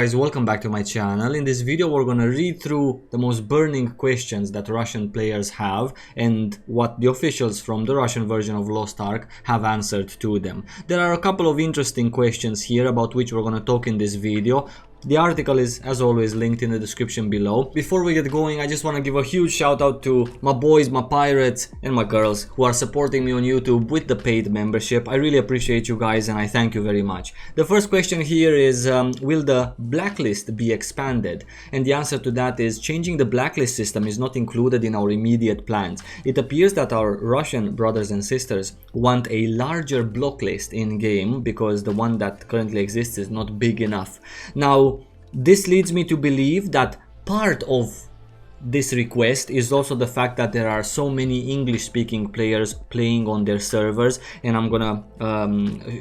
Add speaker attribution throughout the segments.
Speaker 1: guys, welcome back to my channel. In this video we're gonna read through the most burning questions that Russian players have and what the officials from the Russian version of Lost Ark have answered to them. There are a couple of interesting questions here about which we're gonna talk in this video. The article is, as always, linked in the description below. Before we get going, I just want to give a huge shout out to my boys, my pirates, and my girls who are supporting me on YouTube with the paid membership. I really appreciate you guys and I thank you very much. The first question here is, will the Blacklist be expanded? And the answer to that is, changing the Blacklist system is not included in our immediate plans. It appears that our Russian brothers and sisters want a larger block list in-game because the one that currently exists is not big enough. Now, this leads me to believe that part of this request is also the fact that there are so many English-speaking players playing on their servers, and I'm gonna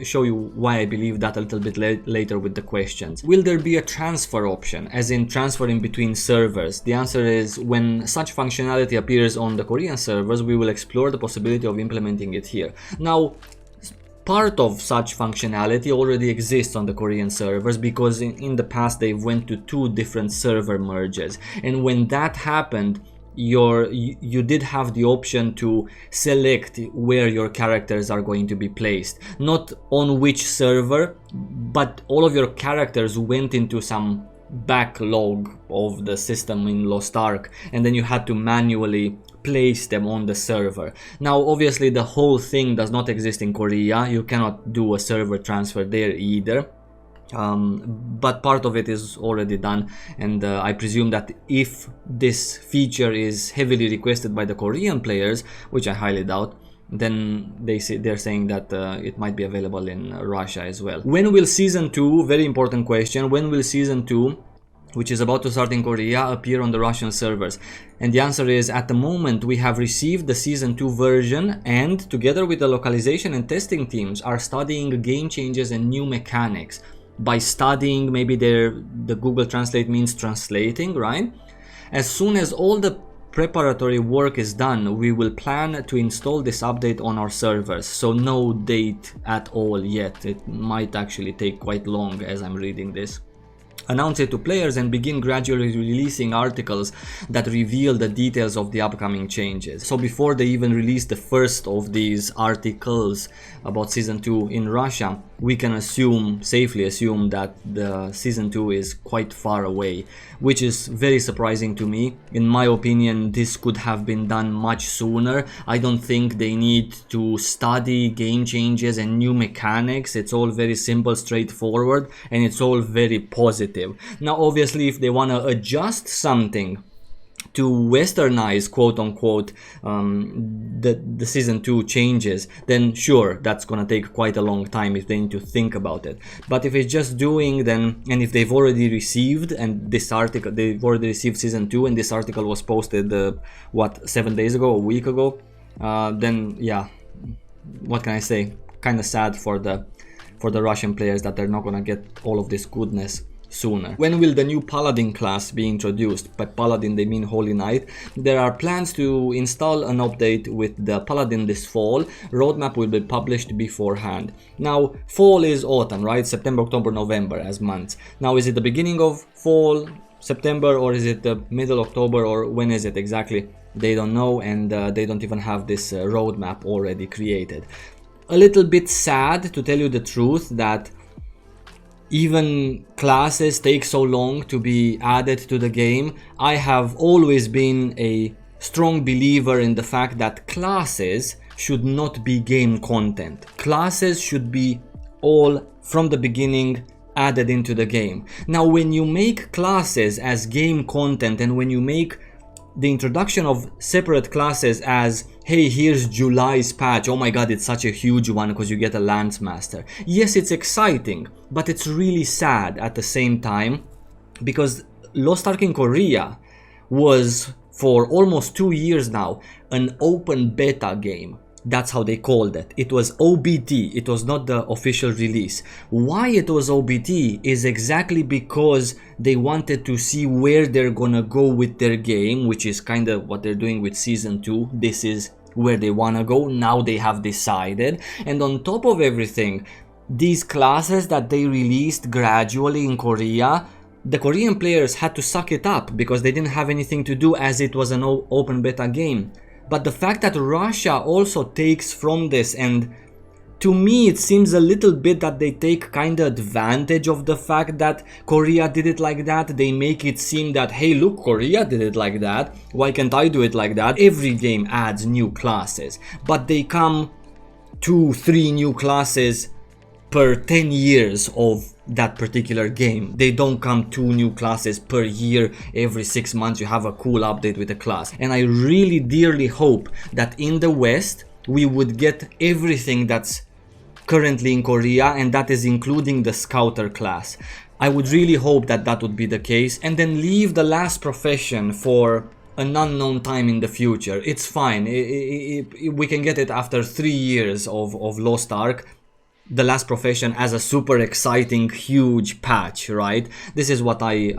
Speaker 1: show you why I believe that a little bit later with the questions. Will there be a transfer option, as in transferring between servers? The answer is, when such functionality appears on the Korean servers, we will explore the possibility of implementing it here. Now, part of such functionality already exists on the Korean servers because in the past they went to 2 different server merges, and when that happened you did have the option to select where your characters are going to be placed, not on which server, but all of your characters went into some backlog of the system in Lost Ark, and then you had to manually place them on the server. Now obviously the whole thing does not exist in Korea, you cannot do a server transfer there either, but part of it is already done, and I presume that if this feature is heavily requested by the Korean players, which I highly doubt, then they're saying that it might be available in Russia as well. When will Season 2, very important question, when will Season 2, which is about to start in Korea, appear on the Russian servers? And the answer is, at the moment we have received the Season 2 version, and together with the localization and testing teams are studying game changes and new mechanics. By studying, maybe the Google Translate means translating, right? As soon as all the preparatory work is done, we will plan to install this update on our servers, so no date at all yet. It might actually take quite long as I'm reading this. Announce it to players and begin gradually releasing articles that reveal the details of the upcoming changes. So before they even release the first of these articles about Season 2 in Russia, we can safely assume that the Season 2 is quite far away, which is very surprising to me. In my opinion, this could have been done much sooner. I don't think they need to study game changes and new mechanics. It's all very simple, straightforward, and it's all very positive. Now obviously if they want to adjust something to westernize, quote unquote, the Season 2 changes, then sure, that's gonna take quite a long time if they need to think about it. But if it's just doing, then, and if they've already received, and this article, they've already received Season 2 and this article was posted what, 7 days ago, a week ago, then yeah, what can I say, kind of sad for the Russian players that they're not gonna get all of this goodness sooner. When will the new Paladin class be introduced? By Paladin they mean Holy Knight. There are plans to install an update with the Paladin this fall. Roadmap will be published beforehand. Now fall is autumn, right? September, October, November as months. Now is it the beginning of fall, September, or is it the middle October, or when is it exactly? They don't know, and they don't even have this roadmap already created. A little bit sad, to tell you the truth, that even classes take so long to be added to the game. I have always been a strong believer in the fact that classes should not be game content. Classes should be all from the beginning added into the game. Now when you make classes as game content, and when you make the introduction of separate classes as, hey, here's July's patch, oh my god, it's such a huge one because you get a Lance Master. Yes, it's exciting, but it's really sad at the same time, because Lost Ark in Korea was, for almost 2 years now, an open beta game. That's how they called it. It was OBT, it was not the official release. Why it was OBT is exactly because they wanted to see where they're gonna go with their game, which is kind of what they're doing with Season 2. This is where they wanna go, now they have decided. And on top of everything, these classes that they released gradually in Korea The Korean players had to suck it up because they didn't have anything to do as it was an open beta game. But the fact that Russia also takes from this, and to me it seems a little bit that they take kind of advantage of the fact that Korea did it like that. They make it seem that, hey look, Korea did it like that, why can't I do it like that? Every game adds new classes, but they come 2-3 new classes per 10 years of that particular game. They don't come 2 new classes per year. Every 6 months you have a cool update with a class. And I really dearly hope that in the West we would get everything that's currently in Korea, and that is including the Scouter class. I would really hope that that would be the case, and then leave the last profession for an unknown time in the future. It's fine. We can get it after 3 years of Lost Ark. The last profession as a super exciting huge patch, right? This is what I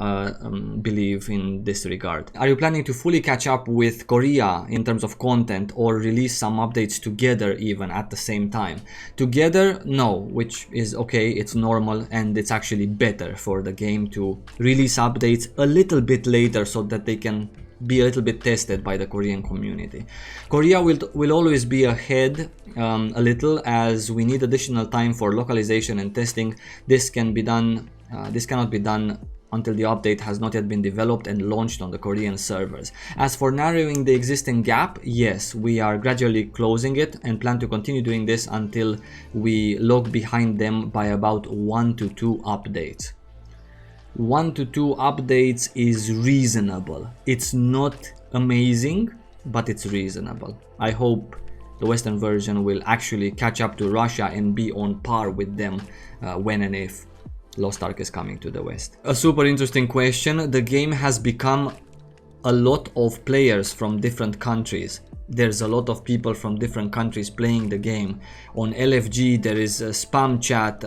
Speaker 1: believe in this regard. Are you planning to fully catch up with Korea in terms of content, or release some updates together even at the same time? Together, no, which is okay, it's normal, and it's actually better for the game to release updates a little bit later so that they can be a little bit tested by the Korean community. Korea will always be ahead a little, as we need additional time for localization and testing. This cannot be done until the update has not yet been developed and launched on the Korean servers. As for narrowing the existing gap, yes, we are gradually closing it and plan to continue doing this until we log behind them by about 1 to 2 updates. 1 to 2 updates is reasonable. It's not amazing, but it's reasonable. I hope the Western version will actually catch up to Russia and be on par with them when and if Lost Ark is coming to the West. A super interesting question. The game has become a lot of players from different countries. There's a lot of people from different countries playing the game. On LFG there is a spam chat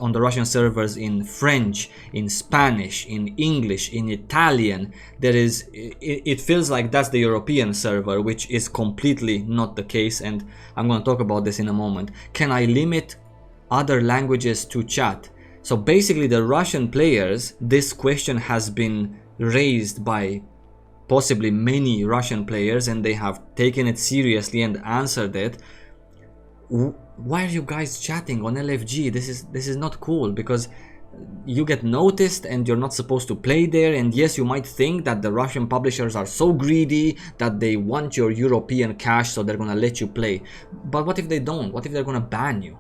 Speaker 1: on the Russian servers in French, in Spanish, in English, in Italian. It feels like that's the European server, which is completely not the case, and I'm going to talk about this in a moment. Can I limit other languages to chat? So basically the Russian players, this question has been raised by possibly many Russian players, and they have taken it seriously and answered it. Why are you guys chatting on LFG? This is not cool, because you get noticed and you're not supposed to play there. And yes, you might think that the Russian publishers are so greedy that they want your European cash, so they're gonna let you play. But what if they don't? What if they're gonna ban you?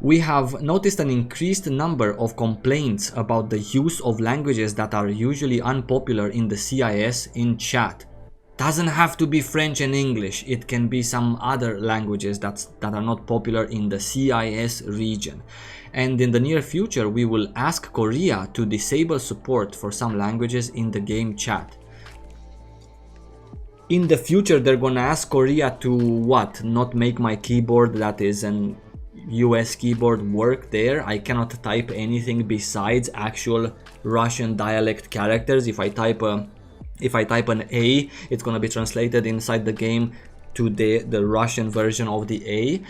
Speaker 1: We have noticed an increased number of complaints about the use of languages that are usually unpopular in the CIS in chat. Doesn't have to be French and English, it can be some other languages that are not popular in the CIS region. And in the near future we will ask Korea to disable support for some languages in the game chat. In the future they're gonna ask Korea to what? Not make my keyboard that is an US keyboard work there. I cannot type anything besides actual Russian dialect characters. If I type an A, it's gonna be translated inside the game to the Russian version of the A.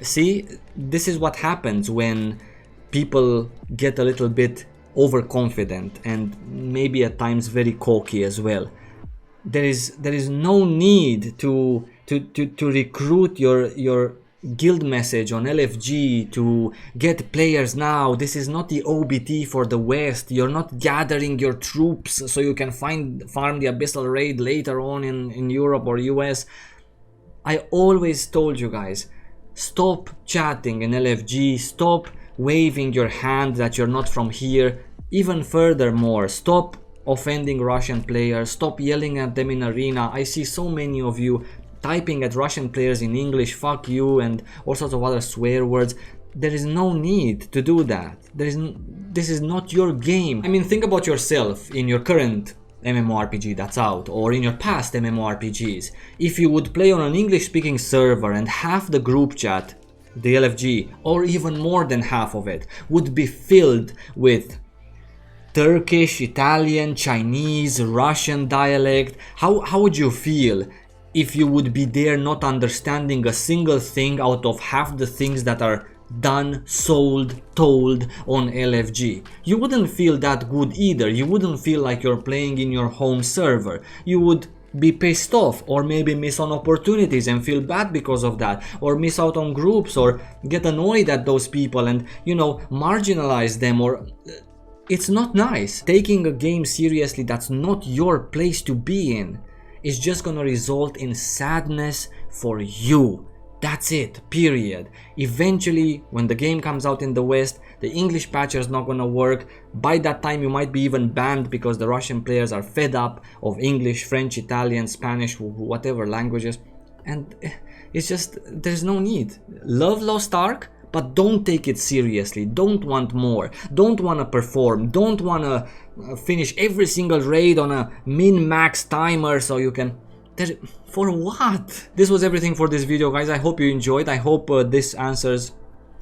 Speaker 1: See, this is what happens when people get a little bit overconfident and maybe at times very cocky as well. There is no need to recruit your guild message on LFG to get players now. This is not the OBT for the West. You're not gathering your troops so you can farm the Abyssal Raid later on in Europe or US. I always told you guys, stop chatting in LFG, stop waving your hand that you're not from here. Even furthermore, stop offending Russian players, stop yelling at them in arena. I see so many of you typing at Russian players in English, fuck you, and all sorts of other swear words. There is no need to do that. This is not your game. I mean, think about yourself in your current MMORPG that's out, or in your past MMORPGs. If you would play on an English-speaking server and half the group chat, the LFG, or even more than half of it, would be filled with Turkish, Italian, Chinese, Russian dialect, how would you feel if you would be there not understanding a single thing out of half the things that are done, sold, told on LFG. You wouldn't feel that good either. You wouldn't feel like you're playing in your home server. You would be pissed off, or maybe miss on opportunities and feel bad because of that, or miss out on groups, or get annoyed at those people and, you know, marginalize them, or it's not nice. Taking a game seriously that's not your place to be in is just gonna result in sadness for you. That's it, period. Eventually, when the game comes out in the West, the English patcher is not gonna work. By that time, you might be even banned because the Russian players are fed up of English, French, Italian, Spanish, whatever languages. And it's just, there's no need. Love Lost Ark, but don't take it seriously. Don't want more. Don't want to perform. Don't want to finish every single raid on a min-max timer so you can... For what? This was everything for this video, guys. I hope you enjoyed. I hope this answers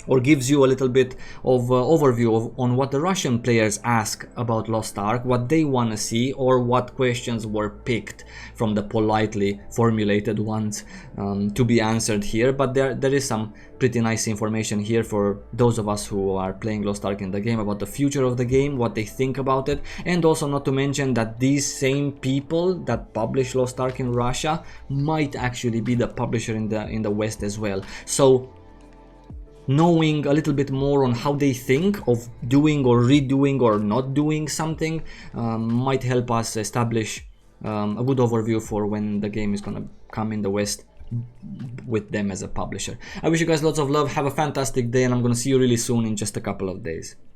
Speaker 1: or gives you a little bit of overview on what the Russian players ask about Lost Ark, what they want to see, or what questions were picked from the politely formulated ones to be answered here. But there is some pretty nice information here for those of us who are playing Lost Ark in the game about the future of the game, what they think about it, and also not to mention that these same people that publish Lost Ark in Russia might actually be the publisher in the West as well. So knowing a little bit more on how they think of doing or redoing or not doing something might help us establish a good overview for when the game is gonna come in the West with them as a publisher. I wish you guys lots of love, have a fantastic day, and I'm gonna see you really soon in just a couple of days.